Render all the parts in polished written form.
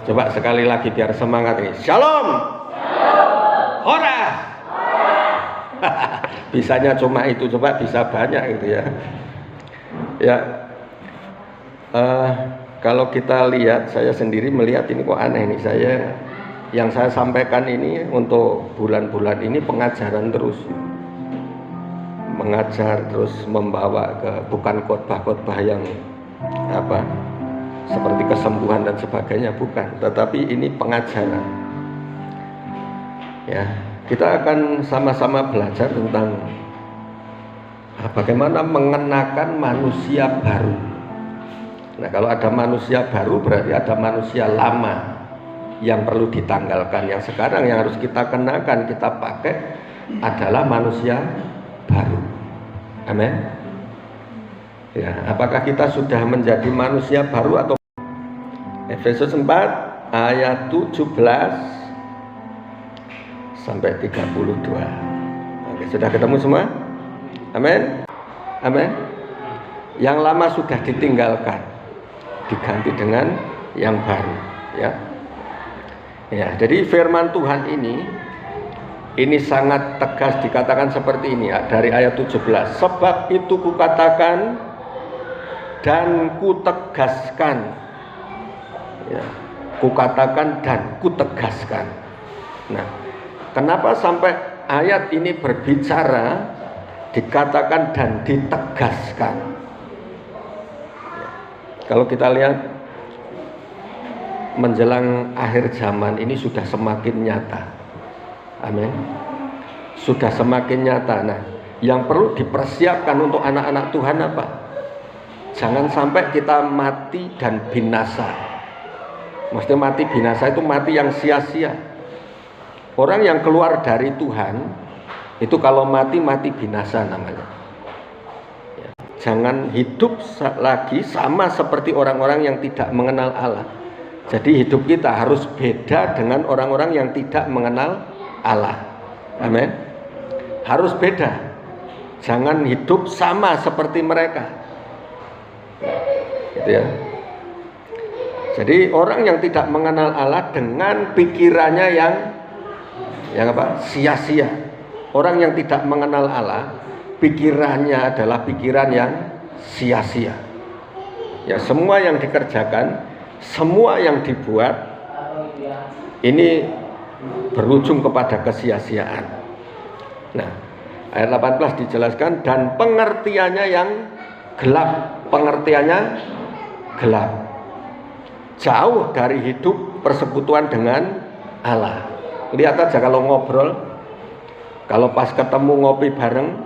Coba sekali lagi biar semangat ini. Shalom. Hora. Bisanya cuma itu, coba bisa banyak gitu ya. Ya, kalau kita lihat, saya sendiri melihat ini kok aneh nih. Yang saya sampaikan ini untuk bulan-bulan ini pengajaran terus, mengajar terus, membawa ke bukan khotbah-khotbah yang seperti kesembuhan dan sebagainya, bukan, tetapi ini pengajaran. Ya, kita akan sama-sama belajar tentang bagaimana mengenakan manusia baru. Nah, kalau ada manusia baru berarti ada manusia lama yang perlu ditanggalkan. Yang sekarang yang harus kita kenakan, kita pakai adalah manusia baru. Amin. Ya, apakah kita sudah menjadi manusia baru atau Efesus 4 ayat 17 sampai 32. Oke, sudah ketemu semua? Amin. Amin. Yang lama sudah ditinggalkan, diganti dengan yang baru, ya. Ya, jadi firman Tuhan ini sangat tegas dikatakan seperti ini dari ayat 17. Sebab itu kukatakan dan kutegaskan, ya, kukatakan dan kutegaskan. Nah, kenapa sampai ayat ini berbicara dikatakan dan ditegaskan? Ya, kalau kita lihat menjelang akhir zaman ini sudah semakin nyata. Amin. Sudah semakin nyata. Nah, yang perlu dipersiapkan untuk anak-anak Tuhan apa? Jangan sampai kita mati dan binasa. Maksudnya mati binasa itu mati yang sia-sia. Orang yang keluar dari Tuhan itu kalau mati binasa namanya. Ya. Jangan hidup lagi sama seperti orang-orang yang tidak mengenal Allah. Jadi hidup kita harus beda dengan orang-orang yang tidak mengenal Allah. Amin. Harus beda. Jangan hidup sama seperti mereka. Gitu ya. Jadi orang yang tidak mengenal Allah dengan pikirannya yang sia-sia. Orang yang tidak mengenal Allah, pikirannya adalah pikiran yang sia-sia. Ya, semua yang dikerjakan, semua yang dibuat ini berujung kepada kesia-siaan. Nah, ayat 18 dijelaskan dan pengertiannya yang gelap. Pengertiannya gelap. Jauh dari hidup persekutuan dengan Allah. Lihat aja kalau ngobrol, kalau pas ketemu ngopi bareng,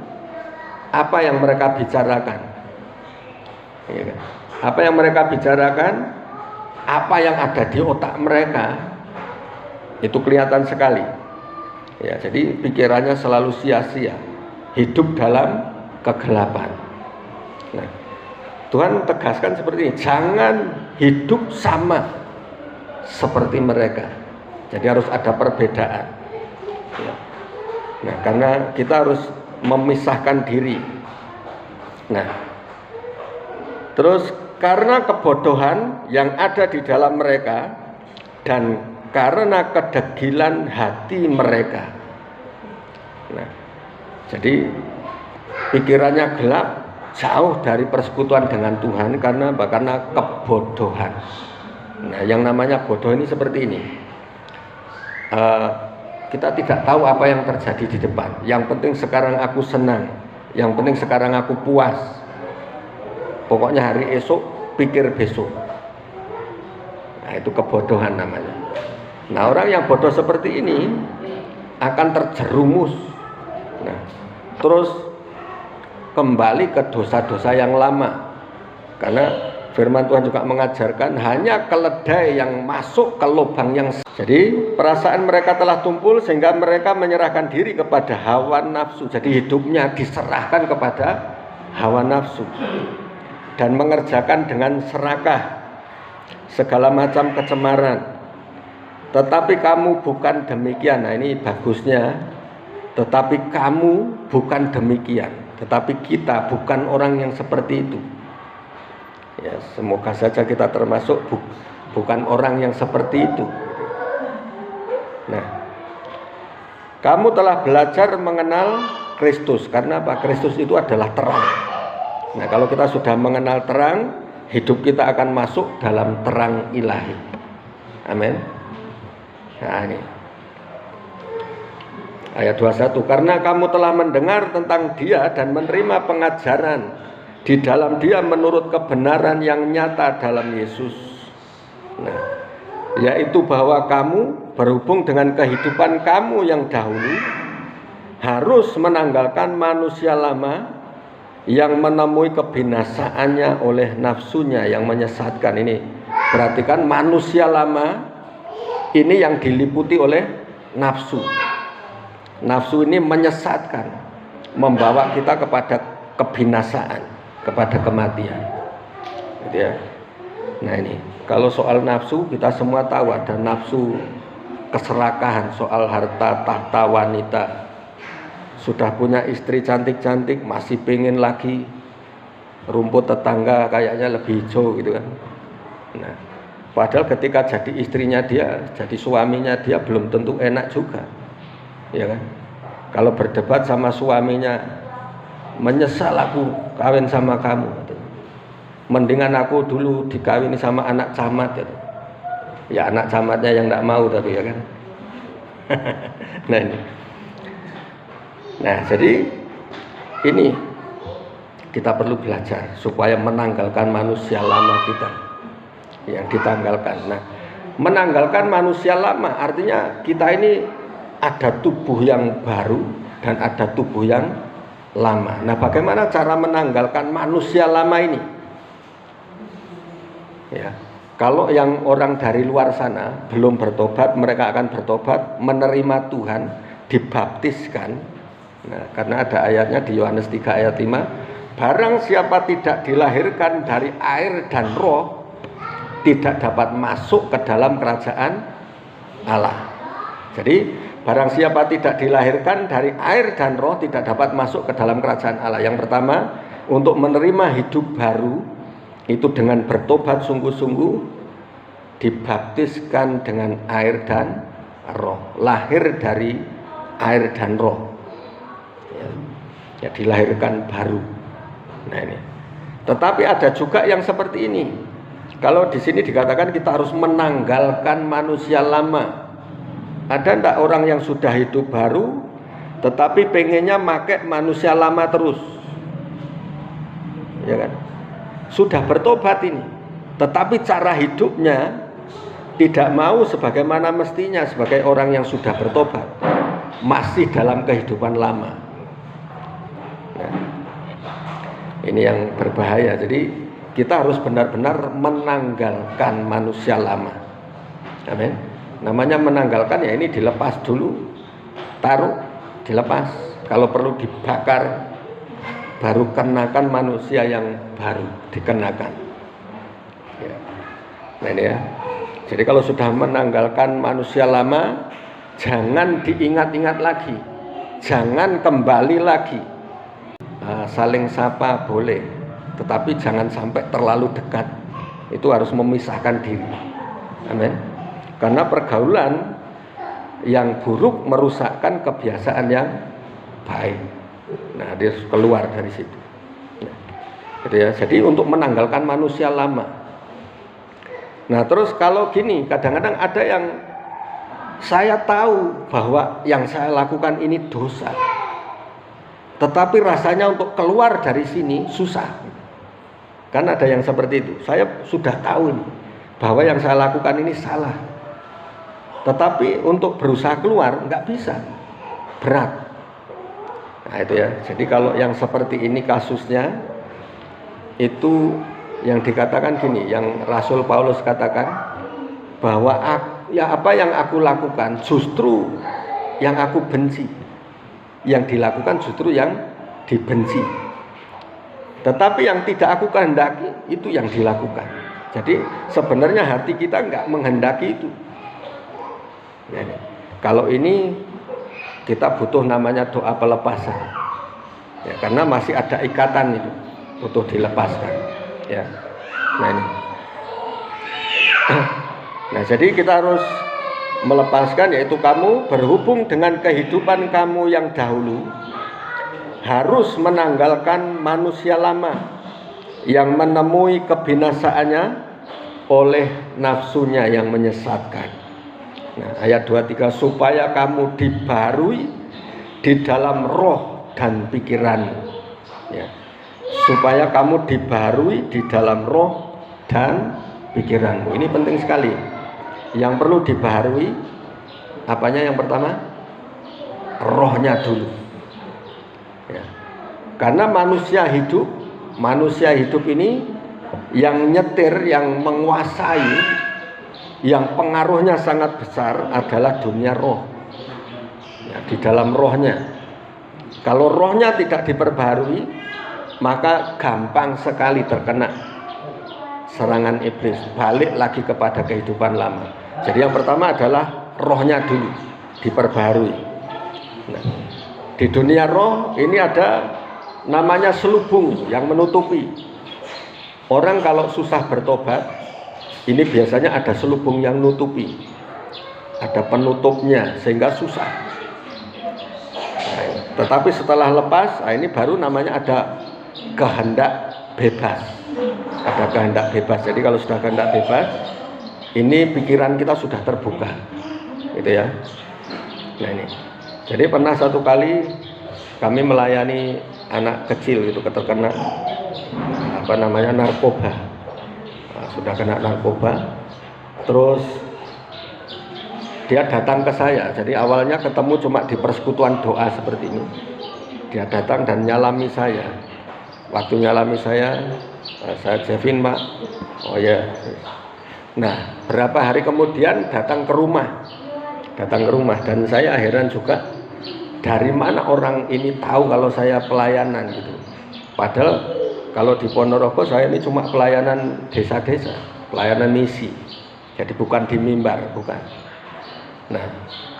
apa yang mereka bicarakan? Apa yang mereka bicarakan? Apa yang ada di otak mereka? Itu kelihatan sekali. Ya, jadi pikirannya selalu sia-sia, hidup dalam kegelapan. Nah, Tuhan tegaskan seperti ini, jangan hidup sama seperti mereka. Jadi harus ada perbedaan. Ya. Nah, karena kita harus memisahkan diri. Nah, terus karena kebodohan yang ada di dalam mereka dan karena kedegilan hati mereka. Nah, jadi pikirannya gelap, jauh dari persekutuan dengan Tuhan karena kebodohan. Nah, yang namanya bodoh ini seperti ini. Kita tidak tahu apa yang terjadi di depan. Yang penting sekarang aku senang. Yang penting sekarang aku puas. Pokoknya hari esok pikir besok. Nah, itu kebodohan namanya. Nah, orang yang bodoh seperti ini akan terjerumus. Nah, terus kembali ke dosa-dosa yang lama. Karena firman Tuhan juga mengajarkan hanya keledai yang masuk ke lubang yang. Jadi perasaan mereka telah tumpul sehingga mereka menyerahkan diri kepada hawa nafsu. Jadi hidupnya diserahkan kepada hawa nafsu dan mengerjakan dengan serakah segala macam kecemaran. Tetapi kamu bukan demikian. Nah, ini bagusnya. Tetapi kamu bukan demikian. Tetapi kita bukan orang yang seperti itu. Ya, semoga saja kita termasuk bukan orang yang seperti itu. Nah, kamu telah belajar mengenal Kristus, karena apa? Kristus itu adalah terang. Nah, kalau kita sudah mengenal terang, hidup kita akan masuk dalam terang ilahi. Amin. Nah, ini ayat 21, karena kamu telah mendengar tentang Dia dan menerima pengajaran di dalam Dia menurut kebenaran yang nyata dalam Yesus. Nah, yaitu bahwa kamu berhubung dengan kehidupan kamu yang dahulu harus menanggalkan manusia lama yang menemui kebinasaannya oleh nafsunya yang menyesatkan. Ini perhatikan, manusia lama ini yang diliputi oleh nafsu. Nafsu ini menyesatkan, membawa kita kepada kebinasaan, kepada kematian. Gitu ya. Nah, ini kalau soal nafsu kita semua tahu, ada nafsu keserakahan, soal harta tahta wanita. Sudah punya istri cantik-cantik, masih pengen lagi, rumput tetangga kayaknya lebih hijau gitu kan. Nah, padahal ketika jadi istrinya dia, jadi suaminya dia belum tentu enak juga. Ya kan? Kalau berdebat sama suaminya, menyesal aku kawin sama kamu, mendingan aku dulu dikawini sama anak camat, gitu. Ya anak camatnya yang tidak mau tapi ya kan. Nah ini, nah jadi ini kita perlu belajar supaya menanggalkan manusia lama kita yang ditanggalkan. Nah, menanggalkan manusia lama artinya kita ini ada tubuh yang baru dan ada tubuh yang lama. Nah, bagaimana cara menanggalkan manusia lama ini? Ya, kalau yang orang dari luar sana belum bertobat, mereka akan bertobat, menerima Tuhan, dibaptiskan. Nah, karena ada ayatnya di Yohanes 3 ayat 5, barang siapa tidak dilahirkan dari air dan roh, tidak dapat masuk ke dalam kerajaan Allah. Jadi barang siapa tidak dilahirkan dari air dan roh tidak dapat masuk ke dalam kerajaan Allah. Yang pertama, untuk menerima hidup baru itu dengan bertobat sungguh-sungguh, dibaptiskan dengan air dan roh, lahir dari air dan roh. Ya, dilahirkan baru. Nah ini. Tetapi ada juga yang seperti ini. Kalau di sini dikatakan kita harus menanggalkan manusia lama. Ada enggak orang yang sudah hidup baru tetapi pengennya pakai manusia lama terus? Ya kan? Sudah bertobat ini, tetapi cara hidupnya tidak mau sebagaimana mestinya sebagai orang yang sudah bertobat, masih dalam kehidupan lama. Nah, ini yang berbahaya. Jadi kita harus benar-benar menanggalkan manusia lama. Amin. Namanya menanggalkan ya ini dilepas dulu, taruh, dilepas. Kalau perlu dibakar, baru kenakan manusia yang baru dikenakan. Ya. Nah ini ya. Jadi kalau sudah menanggalkan manusia lama, jangan diingat-ingat lagi, jangan kembali lagi. Saling sapa boleh, tetapi jangan sampai terlalu dekat. Itu harus memisahkan diri. Amin. Karena pergaulan yang buruk merusakkan kebiasaan yang baik. Nah, dia keluar dari situ. Nah, gitu ya. Jadi untuk menanggalkan manusia lama. Nah, terus kalau gini, kadang-kadang ada yang saya tahu bahwa yang saya lakukan ini dosa, tetapi rasanya untuk keluar dari sini susah. Kan ada yang seperti itu. Saya sudah tahu ini bahwa yang saya lakukan ini salah, tetapi untuk berusaha keluar nggak bisa, berat. Nah itu ya. Jadi kalau yang seperti ini kasusnya, itu yang dikatakan gini, yang Rasul Paulus katakan bahwa ya apa yang aku lakukan justru yang aku benci, yang dilakukan justru yang dibenci, tetapi yang tidak aku kehendaki itu yang dilakukan. Jadi sebenarnya hati kita nggak menghendaki itu. Ya, kalau ini kita butuh namanya doa pelepasan. Ya, karena masih ada ikatan itu, butuh dilepaskan. Ya, nah ini. Nah, jadi kita harus melepaskan, yaitu kamu berhubung dengan kehidupan kamu yang dahulu, harus menanggalkan manusia lama yang menemui kebinasaannya oleh nafsunya yang menyesatkan. Nah, ayat 23, supaya kamu dibaharui di dalam roh dan pikiranmu. Ya. Supaya kamu dibaharui di dalam roh dan pikiranmu. Ini penting sekali. Yang perlu dibaharui apanya yang pertama? Rohnya dulu. Ya. Karena manusia hidup ini yang nyetir, yang menguasai, yang pengaruhnya sangat besar adalah dunia roh. Ya, di dalam rohnya. Kalau rohnya tidak diperbaharui, maka gampang sekali terkena serangan iblis, balik lagi kepada kehidupan lama. Jadi yang pertama adalah rohnya dulu diperbaharui. Nah, di dunia roh ini ada namanya selubung yang menutupi. Orang kalau susah bertobat, ini biasanya ada selubung yang nutupi, ada penutupnya sehingga susah. Nah, tetapi setelah lepas, ini baru namanya ada kehendak bebas. Ada kehendak bebas. Jadi kalau sudah kehendak bebas, ini pikiran kita sudah terbuka, gitu ya. Nah ini. Jadi pernah satu kali kami melayani anak kecil itu terkena narkoba. Nah, sudah kena narkoba, terus dia datang ke saya. Jadi awalnya ketemu cuma di persekutuan doa seperti ini. Dia datang dan nyalami saya. Waktu nyalami saya Jevin, Pak. Oh ya. Nah, berapa hari kemudian datang ke rumah dan saya heran juga, dari mana orang ini tahu kalau saya pelayanan gitu. Padahal kalau di Ponorogo saya ini cuma pelayanan desa-desa, pelayanan misi. Jadi bukan di mimbar, bukan. Nah,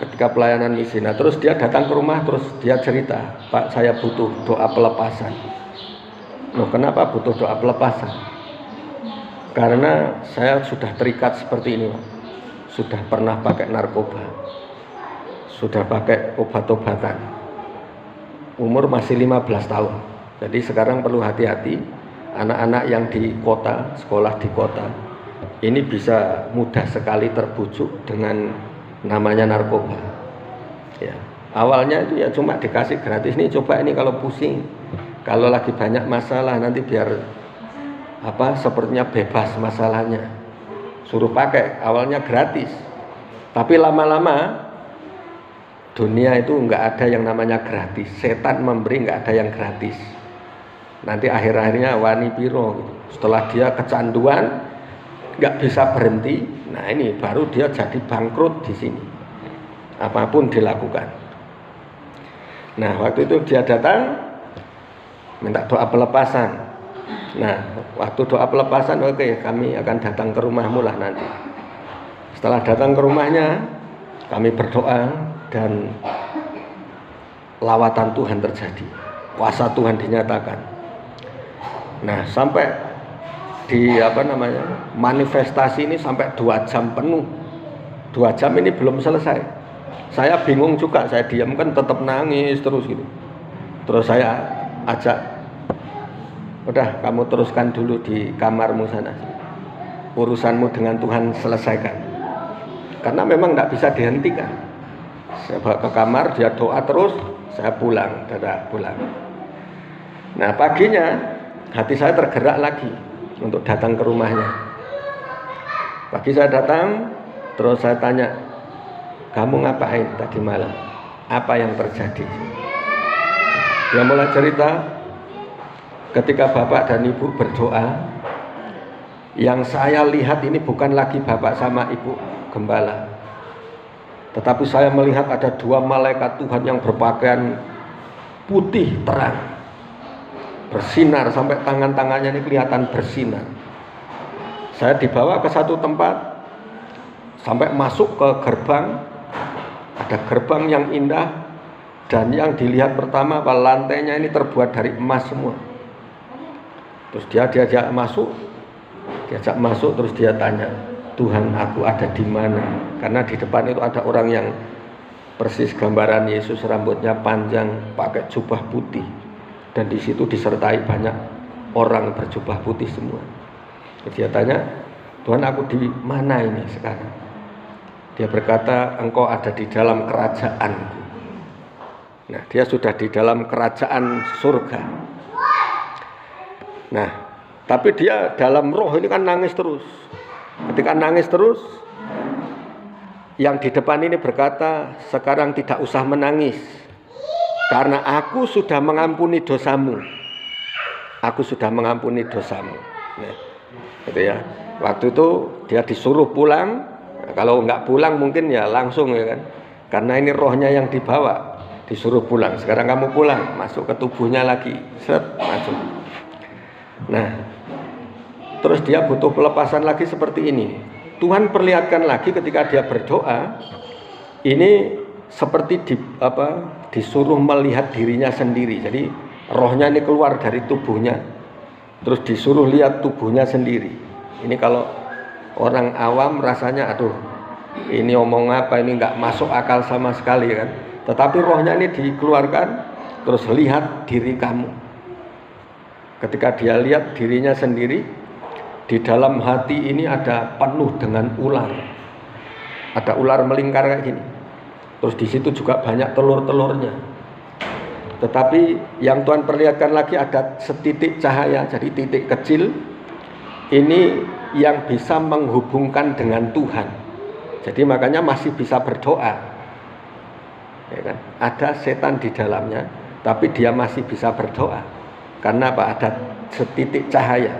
ketika pelayanan misi, nah terus dia datang ke rumah, terus dia cerita, Pak, saya butuh doa pelepasan. Loh, kenapa butuh doa pelepasan? Karena saya sudah terikat seperti ini, Pak. Sudah pernah pakai narkoba, sudah pakai obat-obatan, umur masih 15 tahun. Jadi sekarang perlu hati-hati, anak-anak yang di kota, sekolah di kota, ini bisa mudah sekali terbujuk dengan namanya narkoba. Ya, awalnya itu ya cuma dikasih gratis, nih coba ini kalau pusing, kalau lagi banyak masalah nanti biar sepertinya bebas masalahnya, suruh pakai. Awalnya gratis, tapi lama-lama dunia itu nggak ada yang namanya gratis. Setan memberi, nggak ada yang gratis. Nanti akhir-akhirnya wani piro gitu. Setelah dia kecanduan, nggak bisa berhenti. Nah ini baru dia jadi bangkrut di sini. Apapun dilakukan. Nah waktu itu dia datang minta doa pelepasan. Nah waktu doa pelepasan, oke, kami akan datang ke rumahmu lah nanti. Setelah datang ke rumahnya, kami berdoa dan lawatan Tuhan terjadi, kuasa Tuhan dinyatakan. Nah sampai di manifestasi ini sampai 2 jam penuh. 2 jam ini belum selesai. Saya bingung juga, saya diam kan tetap nangis terus gitu. Terus saya ajak, udah kamu teruskan dulu di kamarmu sana, urusanmu dengan Tuhan selesaikan. Karena memang tidak bisa dihentikan. Saya bawa ke kamar, dia doa terus, saya pulang, pulang. Nah paginya hati saya tergerak lagi untuk datang ke rumahnya. Pagi saya datang, terus saya tanya, kamu ngapain tadi malam? Apa yang terjadi? Dia mulai cerita, ketika bapak dan ibu berdoa, yang saya lihat ini bukan lagi bapak sama ibu gembala, tetapi saya melihat ada 2 malaikat Tuhan yang berpakaian putih terang, bersinar sampai tangan-tangannya ini kelihatan bersinar. Saya dibawa ke satu tempat, sampai masuk ke gerbang. Ada gerbang yang indah, dan yang dilihat pertama lantainya ini terbuat dari emas semua. Terus dia diajak masuk, terus dia tanya, Tuhan, aku ada di mana? Karena di depan itu ada orang yang persis gambaran Yesus, rambutnya panjang, pakai jubah putih, dan di situ disertai banyak orang berjubah putih semua. Dia tanya, Tuhan, aku di mana ini sekarang? Dia berkata, engkau ada di dalam kerajaanku. Nah, dia sudah di dalam kerajaan surga. Nah, tapi dia dalam roh ini kan nangis terus. Ketika nangis terus, yang di depan ini berkata, sekarang tidak usah menangis, karena aku sudah mengampuni dosamu. Aku sudah mengampuni dosamu. Nah, gitu ya. Waktu itu dia disuruh pulang. Nah, kalau nggak pulang mungkin ya langsung ya kan. Karena ini rohnya yang dibawa, disuruh pulang. Sekarang kamu pulang, masuk ke tubuhnya lagi, masuk. Nah, terus dia butuh pelepasan lagi seperti ini. Tuhan perlihatkan lagi ketika dia berdoa, ini seperti disuruh melihat dirinya sendiri. Jadi rohnya ini keluar dari tubuhnya, terus disuruh lihat tubuhnya sendiri. Ini kalau orang awam rasanya, aduh, ini omong apa, ini nggak masuk akal sama sekali kan. Tetapi rohnya ini dikeluarkan, terus lihat diri kamu. Ketika dia lihat dirinya sendiri, di dalam hati ini ada penuh dengan ular. Ada ular melingkar kayak gini. Terus di situ juga banyak telur-telurnya. Tetapi yang Tuhan perlihatkan lagi ada setitik cahaya, jadi titik kecil. Ini yang bisa menghubungkan dengan Tuhan. Jadi makanya masih bisa berdoa. Ya kan? Ada setan di dalamnya, tapi dia masih bisa berdoa. Karena apa? Ada setitik cahaya.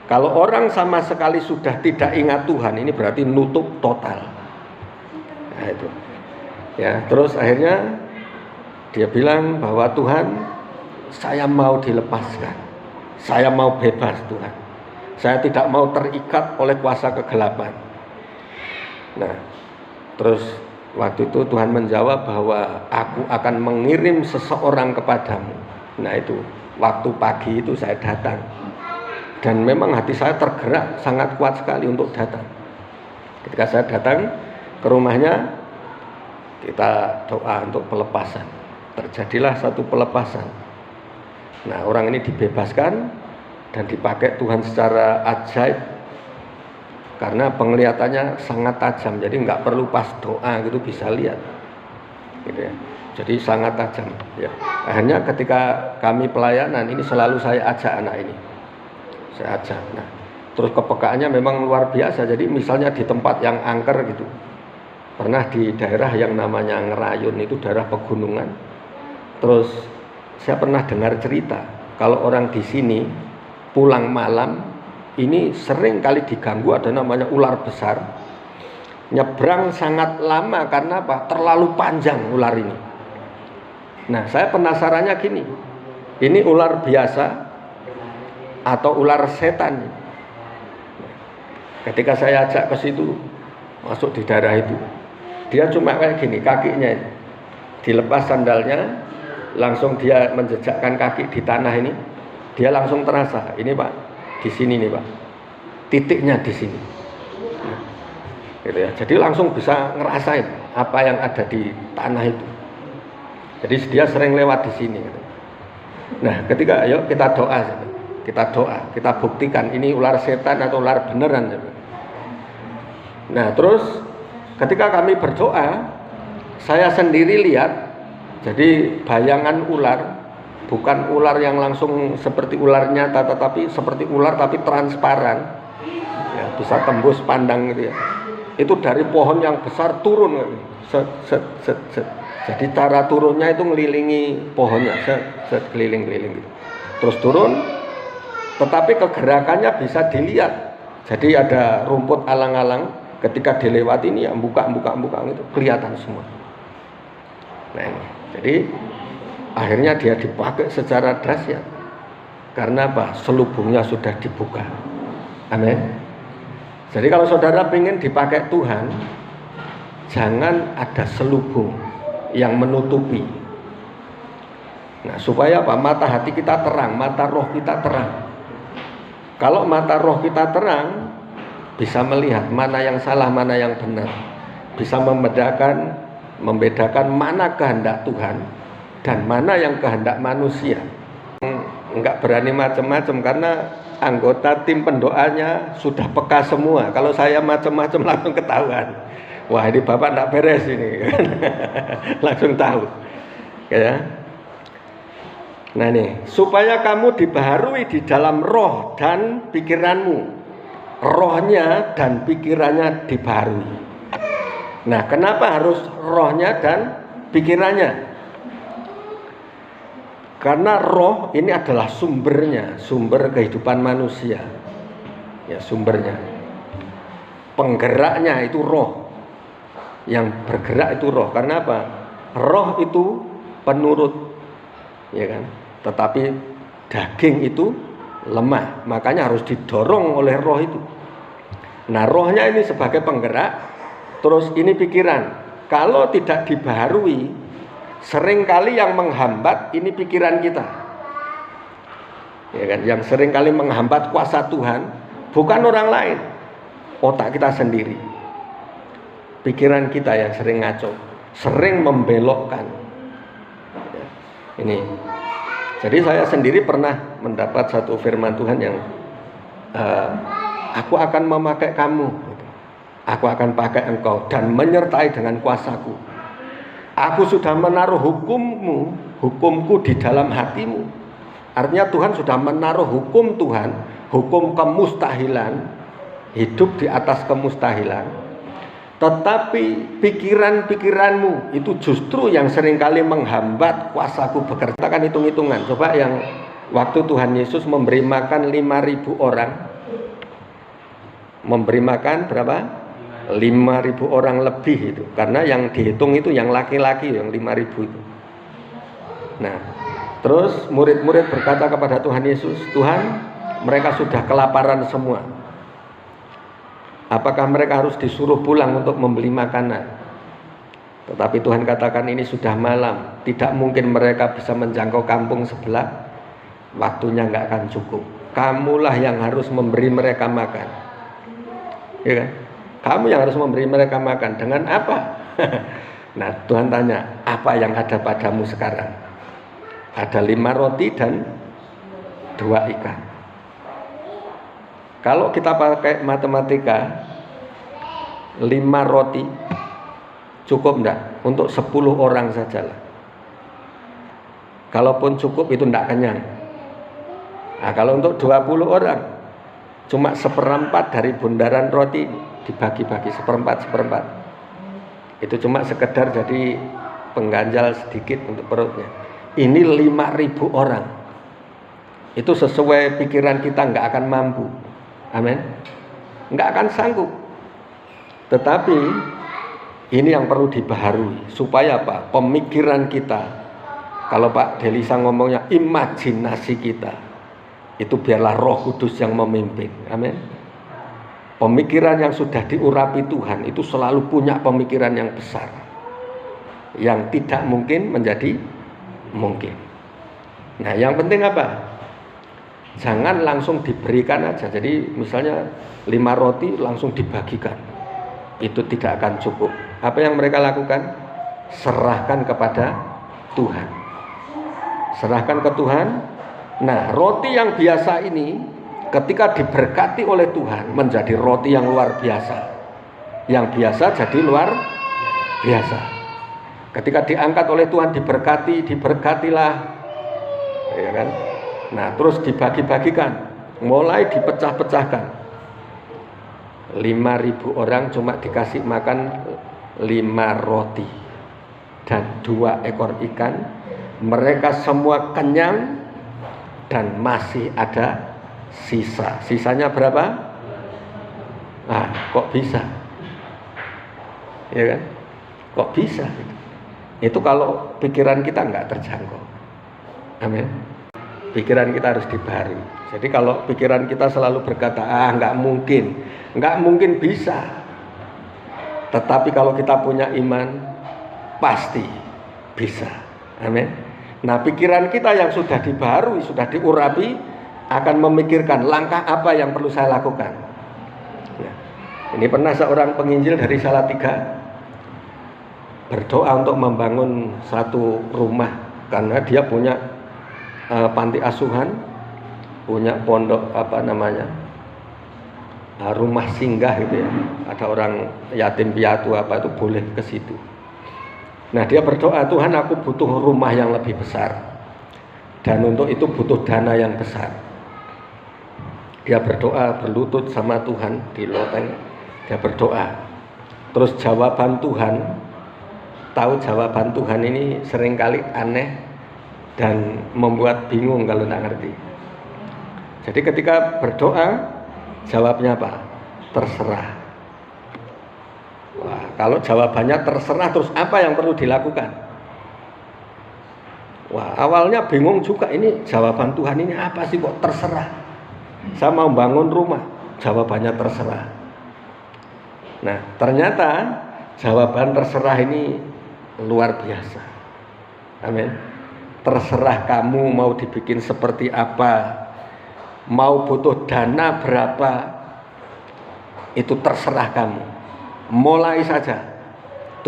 Kalau orang sama sekali sudah tidak ingat Tuhan, ini berarti nutup total. Nah itu. Ya, terus akhirnya dia bilang bahwa Tuhan, saya mau dilepaskan. Saya mau bebas Tuhan. Saya tidak mau terikat oleh kuasa kegelapan. Nah, terus waktu itu Tuhan menjawab bahwa aku akan mengirim seseorang kepadamu. Nah itu, waktu pagi itu saya datang. Dan memang hati saya tergerak sangat kuat sekali untuk datang. Ketika saya datang ke rumahnya, kita doa untuk pelepasan. Terjadilah satu pelepasan. Nah, orang ini dibebaskan dan dipakai Tuhan secara ajaib. Karena penglihatannya sangat tajam, jadi nggak perlu pas doa gitu bisa lihat. Gitu ya. Jadi sangat tajam. Ya. Akhirnya ketika kami pelayanan ini selalu saya ajak anak ini. Saya ajak. Nah, terus kepekaannya memang luar biasa. Jadi misalnya di tempat yang angker gitu, pernah di daerah yang namanya Ngerayun, itu daerah pegunungan. Terus saya pernah dengar cerita kalau orang di sini pulang malam ini sering kali diganggu, ada namanya ular besar. Nyebrang sangat lama karena apa? Terlalu panjang ular ini. Nah, saya penasarannya gini, ini ular biasa atau ular setan? Ketika saya ajak ke situ, masuk di daerah itu, dia cuma kayak gini, kakinya ini dilepas sandalnya, langsung dia menjejakkan kaki di tanah ini, dia langsung terasa, ini Pak, di sini nih Pak, titiknya di sini. Nah, gitu ya. Jadi langsung bisa ngerasain apa yang ada di tanah itu. Jadi dia sering lewat di sini. Nah, ketika ayo kita doa. Kita doa, kita buktikan ini ular setan atau ular beneran. Nah, terus ketika kami berdoa, saya sendiri lihat, jadi bayangan ular, bukan ular yang langsung seperti ular nyata, tetapi seperti ular tapi transparan, ya, bisa tembus pandang gitu ya. Itu dari pohon yang besar turun, set, set, set, set. Jadi cara turunnya itu ngelilingi pohonnya, set, keliling-keliling gitu. Terus turun. Tetapi kegerakannya bisa dilihat. Jadi ada rumput alang-alang, ketika dilewati ini ya buka itu kelihatan semua. Nah ini, jadi akhirnya dia dipakai secara dahsyat. Karena apa? Selubungnya sudah dibuka. Amin. Jadi kalau saudara ingin dipakai Tuhan, jangan ada selubung yang menutupi. Nah, supaya apa? Mata hati kita terang, mata roh kita terang. Kalau mata roh kita terang, bisa melihat mana yang salah, mana yang benar, bisa membedakan mana kehendak Tuhan dan mana yang kehendak manusia. Enggak berani macam-macam karena anggota tim pendoanya sudah peka semua. Kalau saya macam-macam langsung ketahuan. Wah, ini Bapak enggak beres ini. Langsung tahu. Ya. Nah nih, supaya kamu dibaharui di dalam roh dan pikiranmu. Rohnya dan pikirannya dibaharui. Nah, kenapa harus rohnya dan pikirannya? Karena roh ini adalah sumbernya, sumber kehidupan manusia. Ya, sumbernya. Penggeraknya itu roh. Yang bergerak itu roh. Karena apa? Roh itu penurut, ya kan? Tetapi daging itu lemah, makanya harus didorong oleh roh itu. Nah, rohnya ini sebagai penggerak, terus ini pikiran. Kalau tidak dibaharui, seringkali yang menghambat ini pikiran kita, ya kan? Yang seringkali menghambat kuasa Tuhan bukan orang lain, otak kita sendiri, pikiran kita yang sering ngaco, sering membelokkan. Ya, ini. Jadi saya sendiri pernah mendapat satu firman Tuhan yang aku akan memakai kamu, aku akan pakai engkau dan menyertai dengan kuasaku. Aku sudah menaruh hukumku di dalam hatimu. Artinya Tuhan sudah menaruh hukum Tuhan, hukum kemustahilan, hidup di atas kemustahilan. Tetapi pikiran-pikiranmu itu justru yang seringkali menghambat kuasaku bekerja. Kan hitung-hitungan. Coba yang waktu Tuhan Yesus memberi makan 5.000 orang. Memberi makan berapa? 5.000 orang lebih itu. Karena yang dihitung itu yang laki-laki, yang 5.000 itu. Nah, terus murid-murid berkata kepada Tuhan Yesus, Tuhan, mereka sudah kelaparan semua. Apakah mereka harus disuruh pulang untuk membeli makanan? Tetapi Tuhan katakan ini sudah malam, tidak mungkin mereka bisa menjangkau kampung sebelah, waktunya nggak akan cukup. Kamulah yang harus memberi mereka makan, ya kan? Kamu yang harus memberi mereka makan. Dengan apa? Nah, Tuhan tanya, apa yang ada padamu sekarang? Ada 5 roti dan 2 ikan. Kalau kita pakai matematika, 5 roti cukup enggak? Untuk 10 orang sajalah. Kalaupun cukup itu enggak kenyang. Nah, kalau untuk 20 orang, cuma 1/4 dari bundaran roti dibagi-bagi, 1/4. Itu cuma sekedar jadi pengganjal sedikit untuk perutnya. Ini 5.000 orang. Itu sesuai pikiran kita enggak akan mampu. Amin. Enggak akan sanggup. Tetapi ini yang perlu dibaharui supaya apa? Pemikiran kita. Kalau Pak Delisa ngomongnya imajinasi kita. Itu biarlah Roh Kudus yang memimpin. Amin. Pemikiran yang sudah diurapi Tuhan itu selalu punya pemikiran yang besar. Yang tidak mungkin menjadi mungkin. Nah, yang penting apa? Jangan langsung diberikan aja. Jadi misalnya 5 roti langsung dibagikan. Itu tidak akan cukup. Apa yang mereka lakukan? Serahkan kepada Tuhan. Serahkan ke Tuhan. Nah, roti yang biasa ini ketika diberkati oleh Tuhan menjadi roti yang luar biasa. Yang biasa jadi luar biasa. Ketika diangkat oleh Tuhan, diberkatilah, ya kan? Nah, terus dibagi-bagikan, mulai dipecah-pecahkan. 5.000 orang cuma dikasih makan 5 roti dan 2 ekor ikan. Mereka semua kenyang dan masih ada sisa. Sisanya berapa? Ah, kok bisa? Ya kan? Kok bisa? Itu kalau pikiran kita nggak terjangkau. Amin. Pikiran kita harus dibaharui. Jadi kalau pikiran kita selalu berkata, nggak mungkin bisa. Tetapi kalau kita punya iman, pasti bisa. Amin. Nah, pikiran kita yang sudah dibaharui, sudah diurapi, akan memikirkan langkah apa yang perlu saya lakukan. Ya. Ini pernah seorang penginjil dari Salatiga berdoa untuk membangun satu rumah karena dia punya panti asuhan, punya pondok rumah singgah gitu ya. Ada orang yatim piatu itu boleh ke situ. Nah, dia berdoa, Tuhan, aku butuh rumah yang lebih besar. Dan untuk itu butuh dana yang besar. Dia berdoa, berlutut sama Tuhan di loteng. Dia berdoa. Terus jawaban Tuhan, tahu jawaban Tuhan ini seringkali aneh dan membuat bingung kalau tidak ngerti. Jadi ketika berdoa, jawabnya apa? Terserah. Wah, kalau jawabannya terserah, terus apa yang perlu dilakukan? Wah, awalnya bingung juga, ini jawaban Tuhan ini apa sih kok terserah? Saya mau bangun rumah, jawabannya terserah. Nah, ternyata jawaban terserah ini luar biasa. Amin. Terserah kamu mau dibikin seperti apa, mau butuh dana berapa, itu terserah kamu. Mulai saja,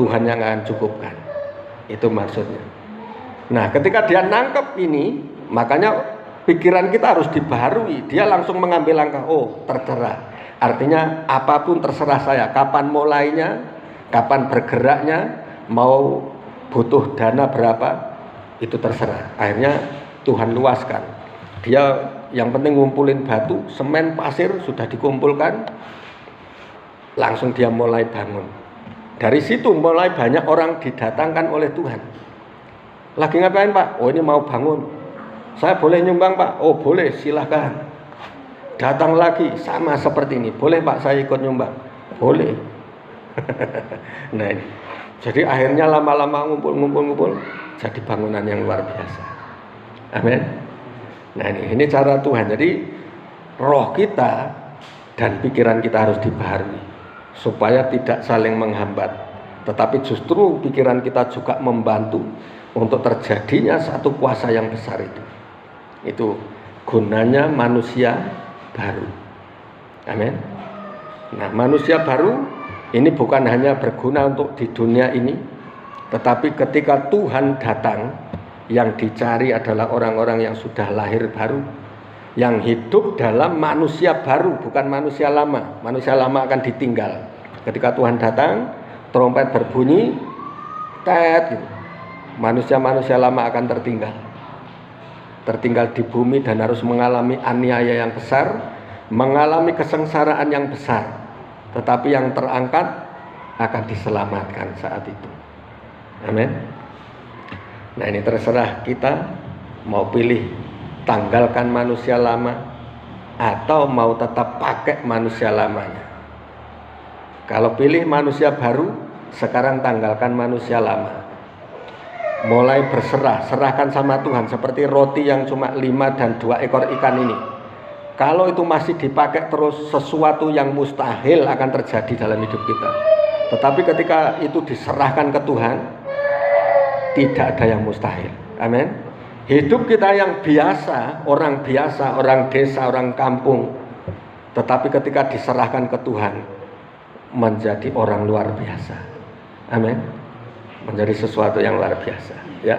Tuhan yang akan cukupkan. Itu maksudnya. Nah, ketika dia nangkep ini, makanya pikiran kita harus dibaharui. Dia langsung mengambil langkah, oh terserah. Artinya apapun terserah saya. Kapan mulainya, kapan bergeraknya, mau butuh dana berapa, itu terserah. Akhirnya Tuhan luaskan. Dia yang penting ngumpulin batu, semen, pasir sudah dikumpulkan, langsung dia mulai bangun. Dari situ mulai banyak orang didatangkan oleh Tuhan. Lagi ngapain Pak? Oh ini mau bangun. Saya boleh nyumbang Pak? Oh boleh, silahkan. Datang lagi sama seperti ini. Boleh Pak saya ikut nyumbang? Boleh. Nah ini. Jadi akhirnya lama-lama ngumpul, jadi bangunan yang luar biasa. Amin. Nah ini cara Tuhan. Jadi roh kita dan pikiran kita harus dibaharui supaya tidak saling menghambat, tetapi justru pikiran kita juga membantu untuk terjadinya satu kuasa yang besar itu. Itu gunanya manusia baru. Amin. Nah, manusia baru ini bukan hanya berguna untuk di dunia ini, tetapi ketika Tuhan datang, yang dicari adalah orang-orang yang sudah lahir baru, yang hidup dalam manusia baru, bukan manusia lama. Manusia lama akan ditinggal. Ketika Tuhan datang, trompet berbunyi, tet gitu. Manusia-manusia lama akan tertinggal di bumi dan harus mengalami aniaya yang besar, mengalami kesengsaraan yang besar. Tetapi yang terangkat akan diselamatkan saat itu. Amin. Nah ini terserah kita mau pilih tanggalkan manusia lama atau mau tetap pakai manusia lamanya. Kalau pilih manusia baru, sekarang tanggalkan manusia lama. Mulai berserah, serahkan sama Tuhan. Seperti roti yang cuma 5 dan 2 ekor ikan ini. Kalau itu masih dipakai terus, sesuatu yang mustahil akan terjadi dalam hidup kita. Tetapi ketika itu diserahkan ke Tuhan, tidak ada yang mustahil. Amin. Hidup kita yang biasa, orang desa, orang kampung, tetapi ketika diserahkan ke Tuhan, menjadi orang luar biasa. Amin. Menjadi sesuatu yang luar biasa. Ya.